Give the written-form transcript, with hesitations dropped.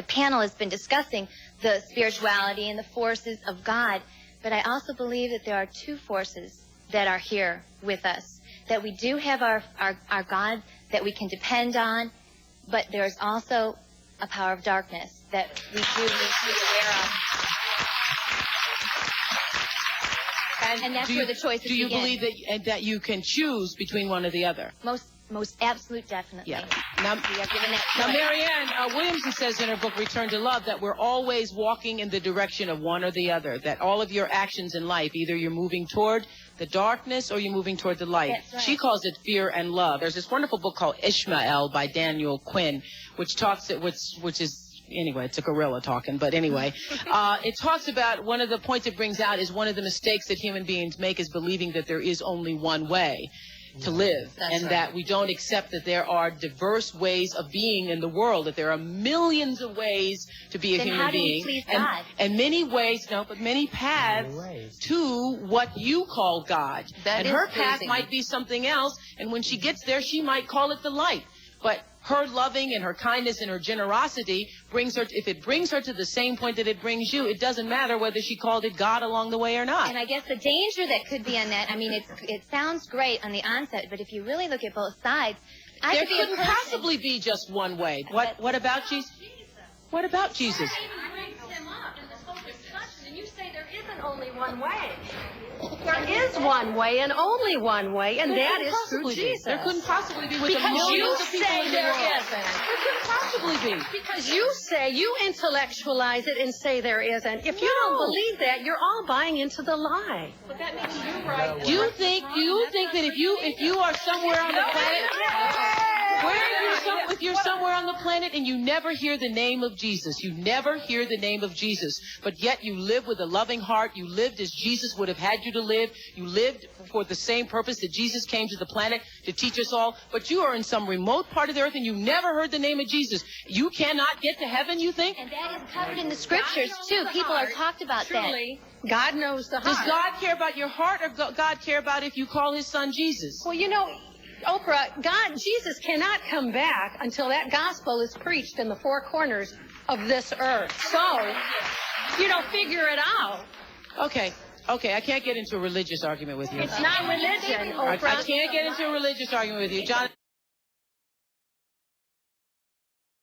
panel has been discussing the spirituality and the forces of God. But I also believe that there are two forces that are here with us, that we do have our God that we can depend on, but there's also a power of darkness that we do need to be aware of. And that's where the choices begin. Do you believe that you can choose between one or the other? Most absolute, definitely. Yeah. Now, we have given that now choice. Marianne Williamson says in her book, Return to Love, that we're always walking in the direction of one or the other, that all of your actions in life, either you're moving toward the darkness or you're moving toward the light. That's right. She calls it fear and love. There's this wonderful book called Ishmael by Daniel Quinn, which is, anyway, it's a gorilla talking, but anyway, it talks about one of the points it brings out is one of the mistakes that human beings make is believing that there is only one way to live. That's and right. that we don't accept that there are diverse ways of being in the world, that there are millions of ways to be a human being. Then how do we please God? And many ways, but many paths to what you call God. That and is her path pleasing. might be something else, and when she gets there, she might call it the light. But her loving and her kindness and her generosity if it brings her to the same point that it brings you, it doesn't matter whether she called it God along the way or not. And I guess the danger that could be on that, I mean, it sounds great on the onset, but if you really look at both sides, there couldn't possibly be just one way. What about Jesus? What about Jesus? Even brings him up in this whole discussion, and you say there isn't only one way. There is one way and only one way, and that is through Jesus. There couldn't possibly be with the Because you millions of people say in the there world. isn't. There couldn't possibly be. Because you intellectualize it and say there isn't. If you don't believe that, you're all buying into the lie. But that means you're right. Do you think that if you are somewhere on the planet, if you're somewhere on the planet and you never hear the name of Jesus, you never hear the name of Jesus, but yet you live with a loving heart, you lived as Jesus would have had you to live, you lived for the same purpose that Jesus came to the planet to teach us all, but you are in some remote part of the earth and you never heard the name of Jesus. You cannot get to heaven, you think? and that is covered in the scriptures too. People are talked about Truly, God knows the heart. Does God care about your heart, or God care about if you call his son Jesus? Well, you know, Oprah, Jesus cannot come back until that gospel is preached in the four corners of this earth. So, figure it out. Okay, I can't get into a religious argument with you. It's not religion, Oprah. I can't get into a religious argument with you. John.